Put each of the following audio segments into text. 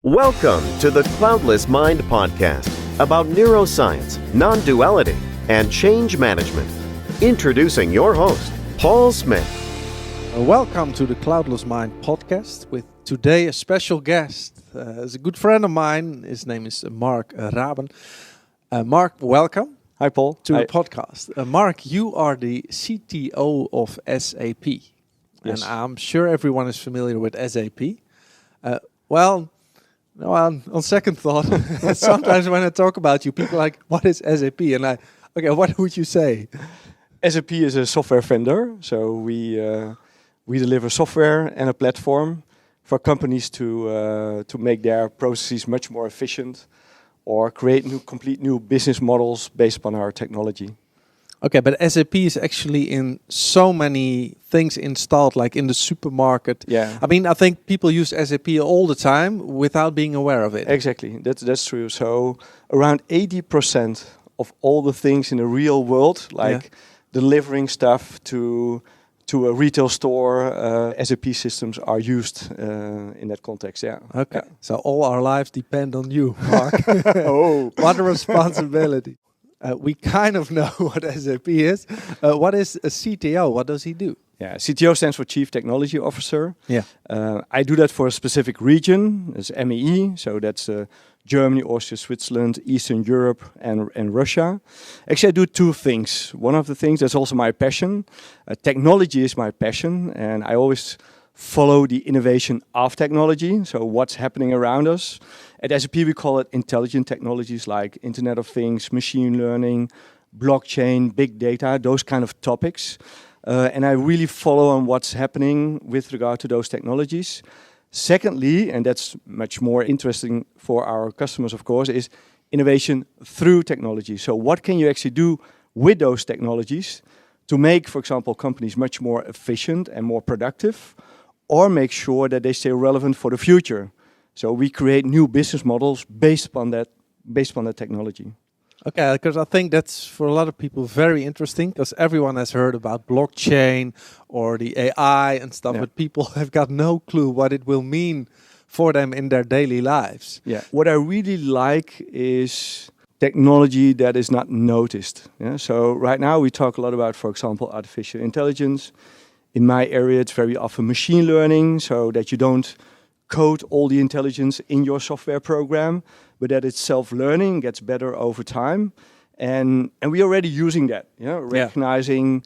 Welcome to the Cloudless Mind podcast about neuroscience, non-duality, and change management. Introducing your host, Paul Smith. Welcome to the Cloudless Mind podcast with today a special guest. Is a good friend of mine. His name is Mark Raben. Mark, welcome. Hi, Paul. To the podcast. Mark, you are the CTO of SAP. Yes. And I'm sure everyone is familiar with SAP. On second thought, sometimes when I talk about you, people are like, what is SAP? And what would you say? SAP is a software vendor. So we deliver software and a platform for companies to make their processes much more efficient or create complete new business models based upon our technology. Okay, but SAP is actually in so many things installed, like in the supermarket. Yeah. I mean, I think people use SAP all the time without being aware of it. Exactly, that's true. So around 80% of all the things in the real world, like delivering stuff to a retail store, SAP systems are used in that context. Yeah. Okay. Yeah. So all our lives depend on you, Mark. Oh, what a responsibility. We kind of know what SAP is. What is a CTO? What does he do? Yeah, CTO stands for Chief Technology Officer. Yeah. I do that for a specific region. It's MEE, so that's Germany, Austria, Switzerland, Eastern Europe, and Russia. Actually, I do two things. One of the things that's also my passion. Technology is my passion, and I always follow the innovation of technology, so what's happening around us. At SAP, we call it intelligent technologies like Internet of Things, machine learning, blockchain, big data, those kind of topics. And I really follow on what's happening with regard to those technologies. Secondly, and that's much more interesting for our customers, of course, is innovation through technology. So what can you actually do with those technologies to make, for example, companies much more efficient and more productive, or make sure that they stay relevant for the future? So we create new business models based upon that technology. Okay, because I think that's for a lot of people very interesting, because everyone has heard about blockchain or the AI and stuff, but people have got no clue what it will mean for them in their daily lives. Yeah. What I really like is technology that is not noticed. Yeah? So right now we talk a lot about, for example, artificial intelligence. In my area, it's very often machine learning, so that you don't code all the intelligence in your software program, but that it's self-learning, gets better over time. And we're already using that, recognizing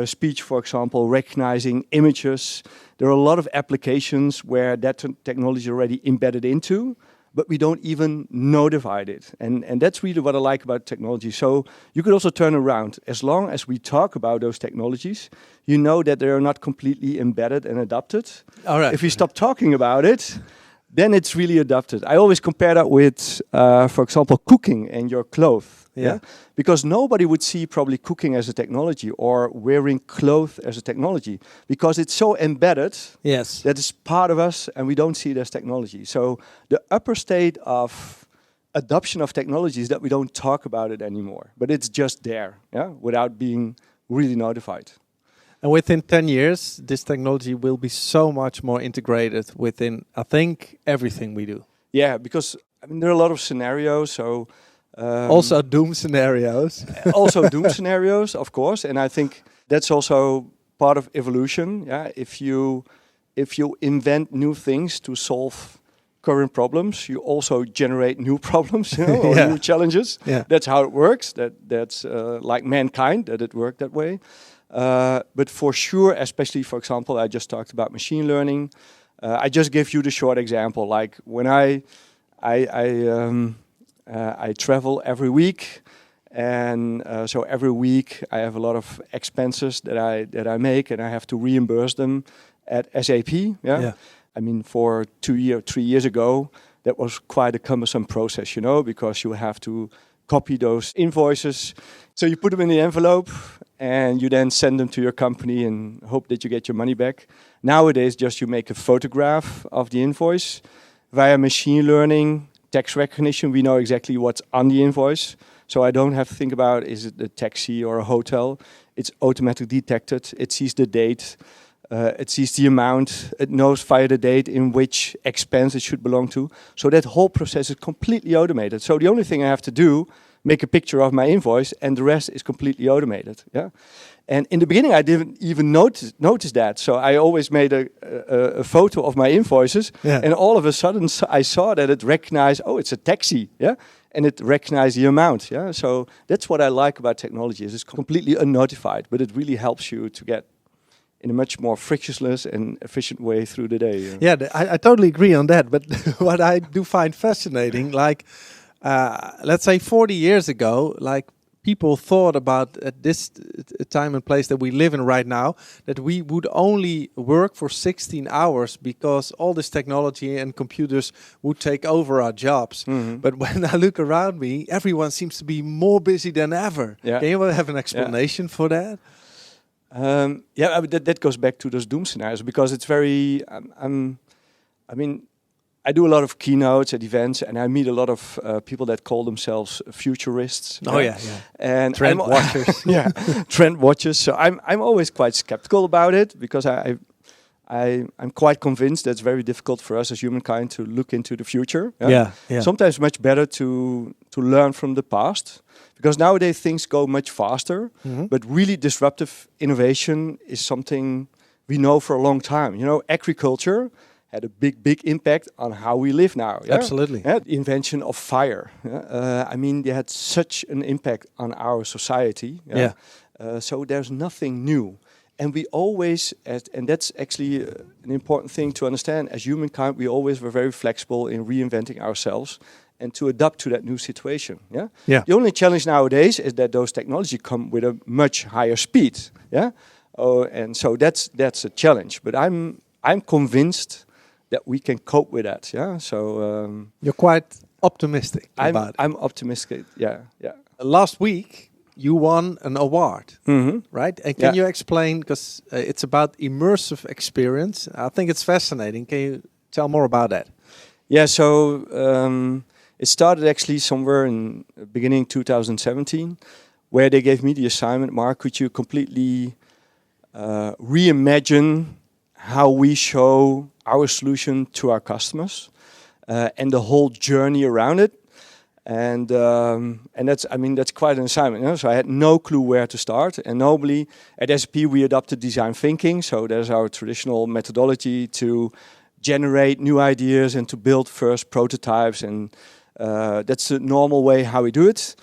speech, for example, recognizing images. There are a lot of applications where that technology is already embedded into, but we don't even notify it. And that's really what I like about technology. So you could also turn around. As long as we talk about those technologies, you know that they are not completely embedded and adopted. All right. If we stop talking about it, then it's really adopted. I always compare that with, for example, cooking and your clothes. Yeah. Because nobody would see probably cooking as a technology or wearing clothes as a technology, because it's so embedded that it's part of us and we don't see it as technology. So the upper state of adoption of technology is that we don't talk about it anymore, but it's just there, without being really notified. And within 10 years, this technology will be so much more integrated within, I think, everything we do. Yeah, because there are a lot of scenarios. So also doom scenarios. Also doom scenarios, of course. And I think that's also part of evolution. Yeah, if you invent new things to solve current problems, you also generate new problems, or new challenges. Yeah. That's how it works. That's like mankind, that it worked that way. But for sure, especially, for example, I just talked about machine learning. I just gave you the short example. Like when I travel every week, and so every week I have a lot of expenses that I make, and I have to reimburse them at SAP. Yeah. I mean, for 3 years ago, that was quite a cumbersome process, because you have to copy those invoices. So you put them in the envelope, and you then send them to your company and hope that you get your money back. Nowadays, just you make a photograph of the invoice. Via machine learning, text recognition, we know exactly what's on the invoice. So I don't have to think about, is it a taxi or a hotel? It's automatically detected. It sees the date. It sees the amount, it knows via the date in which expense it should belong to. So that whole process is completely automated. So the only thing I have to do, make a picture of my invoice, and the rest is completely automated. Yeah. And in the beginning, I didn't even notice that. So I always made a photo of my invoices, and all of a sudden I saw that it recognized, oh, it's a taxi, yeah, and it recognized the amount, yeah. So that's what I like about technology. Is it's completely unnotified, but it really helps you to get in a much more frictionless and efficient way through the day. Yeah, I totally agree on that. But what I do find fascinating, like, let's say 40 years ago, like, people thought about at this time and place that we live in right now, that we would only work for 16 hours because all this technology and computers would take over our jobs. But when I look around me, everyone seems to be more busy than ever. Can you have an explanation for that? That goes back to those doom scenarios, because it's very, I do a lot of keynotes at events, and I meet a lot of people that call themselves futurists. And trend watchers. Trend watchers. So I'm always quite skeptical about it, because I'm quite convinced that it's very difficult for us as humankind to look into the future. Sometimes much better to learn from the past, because nowadays things go much faster. But really disruptive innovation is something we know for a long time. You know, agriculture had a big impact on how we live now. Absolutely. The invention of fire. They had such an impact on our society. So there's nothing new. And we always, and that's actually an important thing to understand, as humankind, we always were very flexible in reinventing ourselves and to adapt to that new situation. The only challenge nowadays is that those technologies come with a much higher speed. And so that's a challenge. But I'm convinced that we can cope with that. So you're quite optimistic about it. I'm optimistic. Last week you won an award, right? And can you explain, because it's about immersive experience. I think it's fascinating. Can you tell more about that? So it started actually somewhere in beginning 2017, where they gave me the assignment, Mark, could you completely reimagine how we show our solution to our customers and the whole journey around it. And that's quite an assignment. So I had no clue where to start. And normally at SAP we adopted design thinking. So there's our traditional methodology to generate new ideas and to build first prototypes. And that's the normal way how we do it.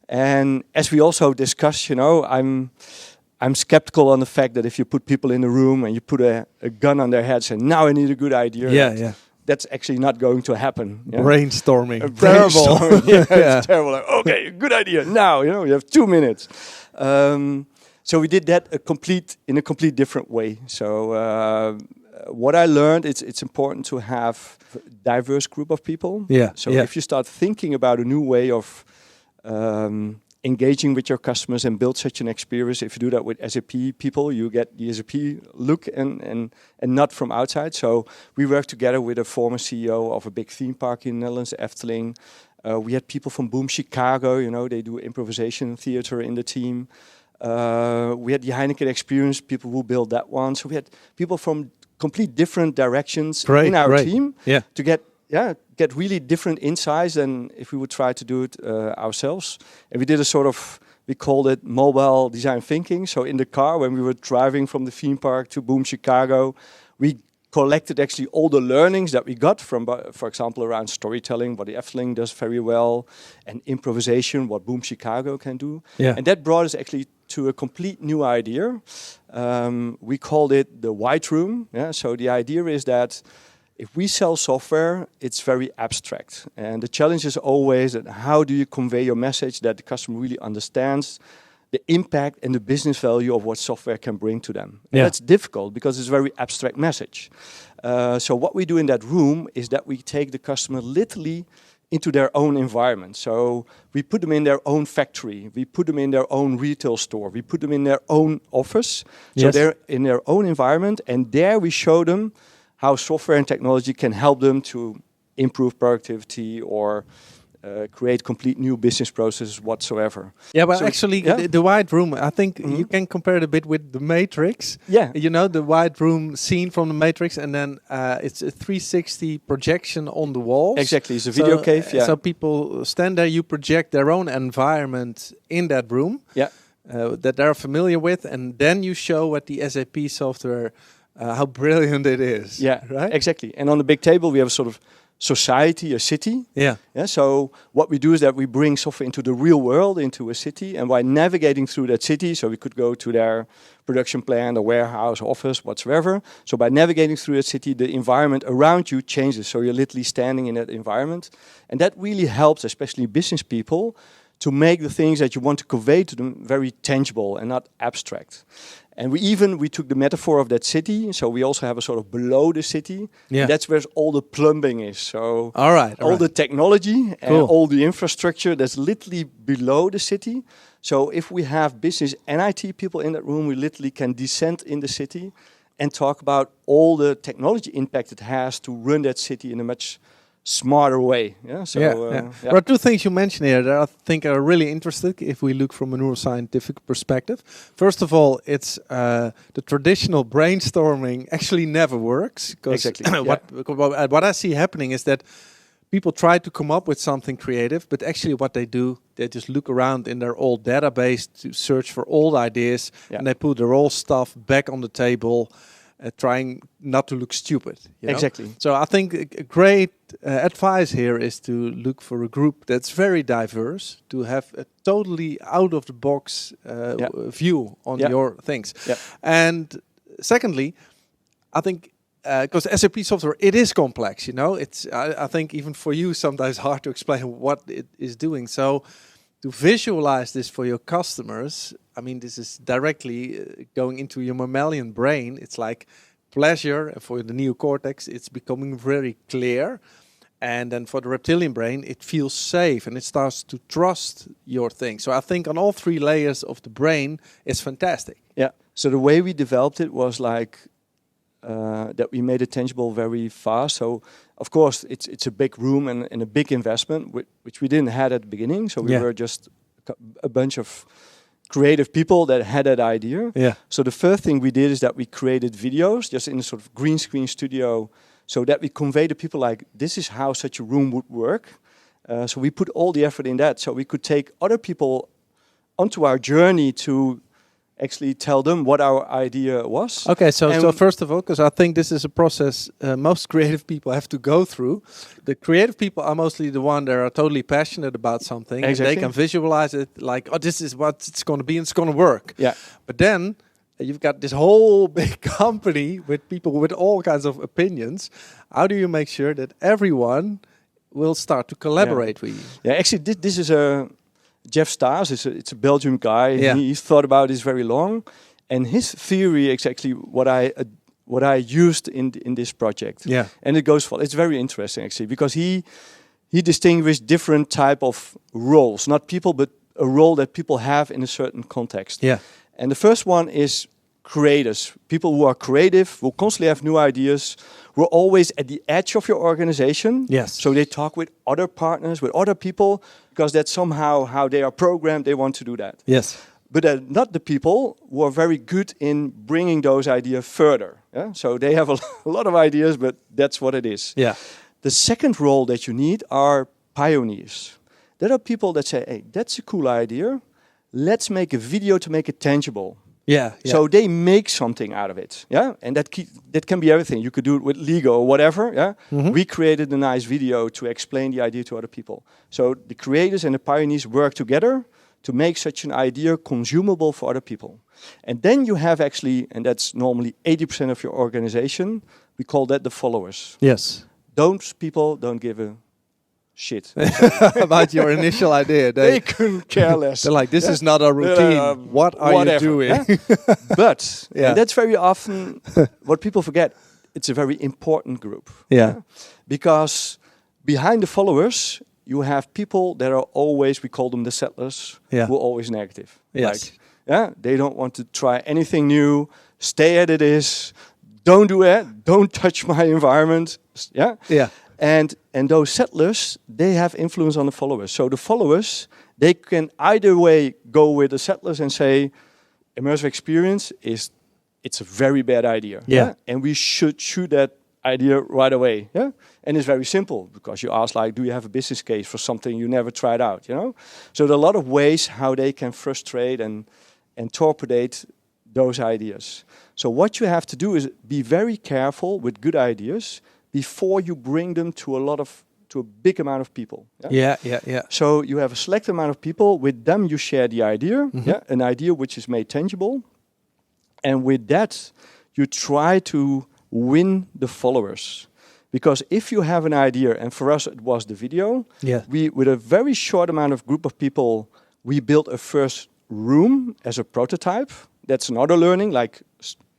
And as we also discussed, I'm skeptical on the fact that if you put people in a room and you put a gun on their heads and now I need a good idea, that's actually not going to happen. Brainstorming. Terrible. It's terrible. Like, okay, good idea. Now, you have 2 minutes. So we did that in a complete different way. So what I learned, it's important to have a diverse group of people. If you start thinking about a new way of engaging with your customers and build such an experience, if you do that with SAP people, you get the SAP look and not from outside. So we worked together with a former CEO of a big theme park in the Netherlands, Efteling. We had people from Boom Chicago, they do improvisation theater in the team. We had the Heineken experience, people who built that one. So we had people from complete different directions in our team to get really different insights than if we would try to do it ourselves. And we did we called it mobile design thinking. So in the car, when we were driving from the theme park to Boom Chicago, we collected actually all the learnings that we got from, for example, around storytelling, what the Efteling does very well, and improvisation, what Boom Chicago can do. And that brought us actually to a complete new idea. We called it the White Room. So the idea is that if we sell software, it's very abstract. And the challenge is always that how do you convey your message that the customer really understands the impact and the business value of what software can bring to them. That's difficult because it's a very abstract message. So what we do in that room is that we take the customer literally into their own environment. So we put them in their own factory. We put them in their own retail store. We put them in their own office. So they're in their own environment. And there we show them how software and technology can help them to improve productivity or create complete new business processes whatsoever. Yeah, but So, actually, yeah. the white room, I think you can compare it a bit with the Matrix. Yeah. You know, the white room scene from the Matrix, and then it's a 360 projection on the walls. Exactly, it's a video cave. Yeah. So people stand there, you project their own environment in that room Yeah. that they're familiar with, and then you show what the SAP software, how brilliant it is. Yeah. Right? Exactly. And on the big table, we have a sort of society, a city. Yeah. Yeah. So what we do is that we bring software into the real world, into a city, and by navigating through that city, so we could go to their production plant, or warehouse, office, whatsoever. So by navigating through that city, the environment around you changes. So you're literally standing in that environment, and that really helps, especially business people, to make the things that you want to convey to them very tangible and not abstract. And we took the metaphor of that city, so we also have a sort of below the city. Yeah. That's where all the plumbing is. So All right. all the technology Cool. and all the infrastructure that's literally below the city. So if we have business and IT people in that room, we literally can descend in the city and talk about all the technology impact it has to run that city in a much smarter way. Yeah. So There are two things you mentioned here that I think are really interesting if we look from a neuroscientific perspective. First of all, it's the traditional brainstorming actually never works. Exactly. What I see happening is that people try to come up with something creative, but actually what they do, they just look around in their old database to search for old ideas, and they put their old stuff back on the table, trying not to look stupid. You know? Exactly. So I think a great advice here is to look for a group that's very diverse, to have a totally out of the box view on your things. Yeah. And secondly, I think because SAP software, it is complex, you know. It's I think even for you sometimes hard to explain what it is doing. So to visualize this for your customers, I mean, this is directly going into your mammalian brain. It's like pleasure, and for the neocortex, it's becoming very clear. And then for the reptilian brain, it feels safe and it starts to trust your thing. So I think on all three layers of the brain, it's fantastic. Yeah. So the way we developed it was like that we made it tangible very fast. So of course it's a big room and a big investment, which we didn't have at the beginning. So we were just a bunch of creative people that had that idea. Yeah. So the first thing we did is that we created videos just in a sort of green screen studio, so that we convey to people like, this is how such a room would work. So we put all the effort in that, so we could take other people onto our journey to actually tell them what our idea was. Okay, so first of all, because I think this is a process most creative people have to go through. The creative people are mostly the one that are totally passionate about something. Exactly. And they can visualize it like, oh, this is what it's going to be and it's going to work. Yeah. But then you've got this whole big company with people with all kinds of opinions. How do you make sure that everyone will start to collaborate with you? Yeah, actually, this is a... Jeff Staes, it's a Belgian guy. Yeah. He's thought about this very long, and his theory is actually what I used in this project. Yeah, and it goes for. It's very interesting actually, because he distinguished different type of roles, not people, but a role that people have in a certain context. Yeah, and the first one is creators, people who are creative, who constantly have new ideas, who are always at the edge of your organization. Yes. So they talk with other partners, with other people, because that's somehow how they are programmed. They want to do that. yes. But they're not the people who are very good in bringing those ideas further. Yeah? So they have a lot of ideas, but that's what it is. Yeah. The second role that you need are pioneers. There are people that say, hey, that's a cool idea. Let's make a video to make it tangible. Yeah, So they make something out of it, yeah, and that can be everything. You could do it with Lego or whatever, yeah. We created a nice video to explain the idea to other people. So the creators and the pioneers work together to make such an idea consumable for other people. And then you have actually, and that's normally 80% of your organization, we call that the followers. Yes. Those people don't give a shit about your initial idea. They couldn't care less. They're like, this is not our routine. What are whatever, you doing? Yeah? But and that's very often what people forget. It's a very important group. Yeah. Because behind the followers, you have people that are always, we call them the settlers, who are always negative. Yes. Like, they don't want to try anything new. Stay as it is. Don't do it. Don't touch my environment. Yeah. Yeah. And those settlers, they have influence on the followers. So the followers, they can either way go with the settlers and say, immersive experience it's a very bad idea. Yeah. And we should shoot that idea right away. Yeah. And it's very simple because you ask like, do you have a business case for something you never tried out? You know. So there are a lot of ways how they can frustrate and torpedate those ideas. So what you have to do is be very careful with good ideas before you bring them to a big amount of people. Yeah. So you have a select amount of people. With them, you share the idea. An idea which is made tangible. And with that, you try to win the followers. Because if you have an idea, and for us it was the video, we with a very short amount of group of people, we built a first room as a prototype. That's another learning, like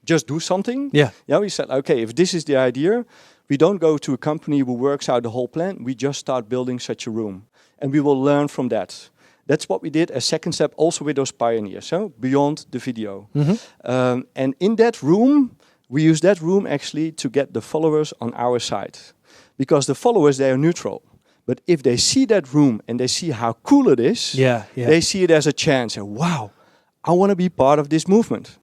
just do something. Yeah, we said, okay, if this is the idea, we don't go to a company who works out the whole plan. We just start building such a room. And we will learn from that. That's what we did as second step also with those pioneers, so beyond the video. And in that room, we use that room actually to get the followers on our side. Because the followers, they are neutral. But if they see that room and they see how cool it is, they see it as a chance. And wow, I want to be part of this movement.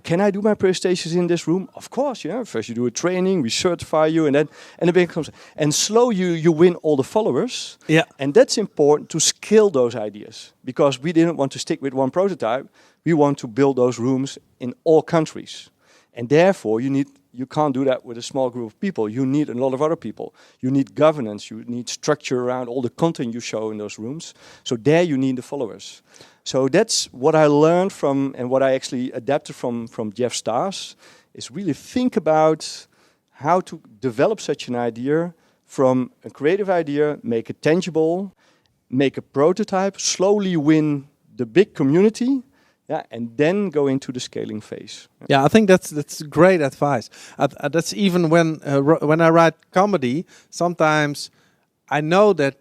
Can I do my presentations in this room? Of course, First you do a training, we certify you, and it becomes, and you win all the followers. And that's important to scale those ideas because we didn't want to stick with one prototype. We want to build those rooms in all countries, and therefore you can't do that with a small group of people. You need a lot of other people. You need governance. You need structure around all the content you show in those rooms. So there you need the followers. So that's what I learned from, and what I actually adapted from Jeff Stars, is really think about how to develop such an idea from a creative idea, make it tangible, make a prototype, slowly win the big community, and then go into the scaling phase. Yeah, I think that's great advice. That's even when I write comedy, sometimes I know that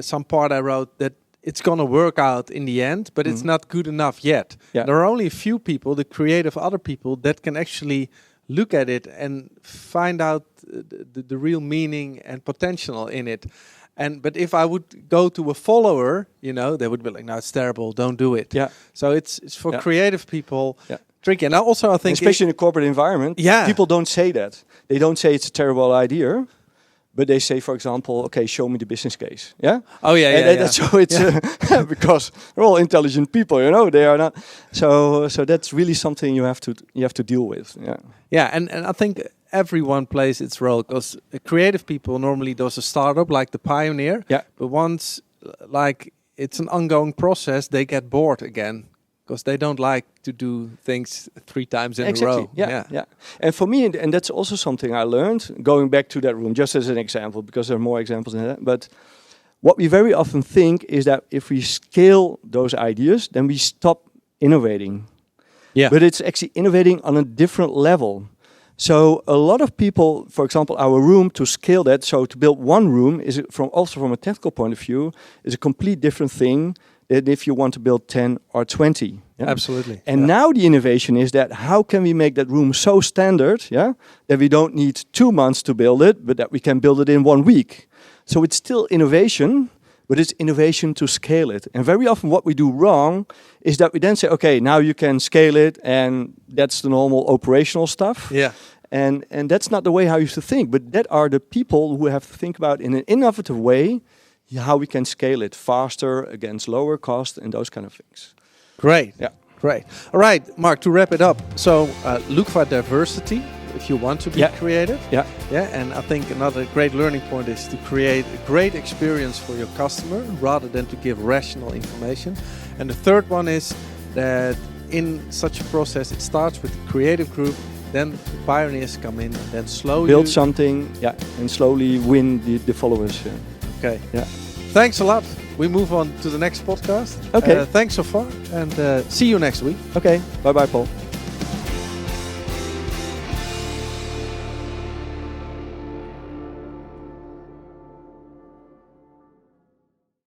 some part I wrote that it's going to work out in the end, but it's not good enough yet. There are only a few people, the creative other people, that can actually look at it and find out the real meaning and potential in it. But if I would go to a follower, they would be like, "No, it's terrible. Don't do it." So it's for creative people tricky. And I think, especially in a corporate environment, people don't say that. They don't say it's a terrible idea. But they say, for example, okay, show me the business case. Yeah. Oh yeah. So it's because they're all intelligent people, They are not. So that's really something you have to deal with. Yeah. Yeah, and I think everyone plays its role because creative people normally does a startup like the pioneer. Yeah. But once it's an ongoing process, they get bored again. Because they don't like to do things 3 times in a row. Yeah. And for me, and that's also something I learned, going back to that room, just as an example, because there are more examples than that. But what we very often think is that if we scale those ideas, then we stop innovating. Yeah. But it's actually innovating on a different level. So a lot of people, for example, our room, to scale that, so to build one room, is also from a technical point of view, is a complete different thing than if you want to build 10 or 20. Yeah? Absolutely. And now the innovation is that how can we make that room so standard, that we don't need 2 months to build it, but that we can build it in 1 week. So it's still innovation, but it's innovation to scale it. And very often what we do wrong is that we then say, okay, now you can scale it, and that's the normal operational stuff. Yeah. And that's not the way how you should think. But that are the people who have to think about in an innovative way how we can scale it faster against lower cost and those kind of things. Great. Yeah. Great. All right, Mark, to wrap it up. So look for diversity if you want to be creative. Yeah. And I think another great learning point is to create a great experience for your customer rather than to give rational information. And the third one is that in such a process, it starts with the creative group, then the pioneers come in, and then slowly build something, and slowly win the followers. Yeah. Okay. Yeah. Thanks a lot. We move on to the next podcast. Okay. Thanks so far, and see you next week. Okay. Bye-bye, Paul.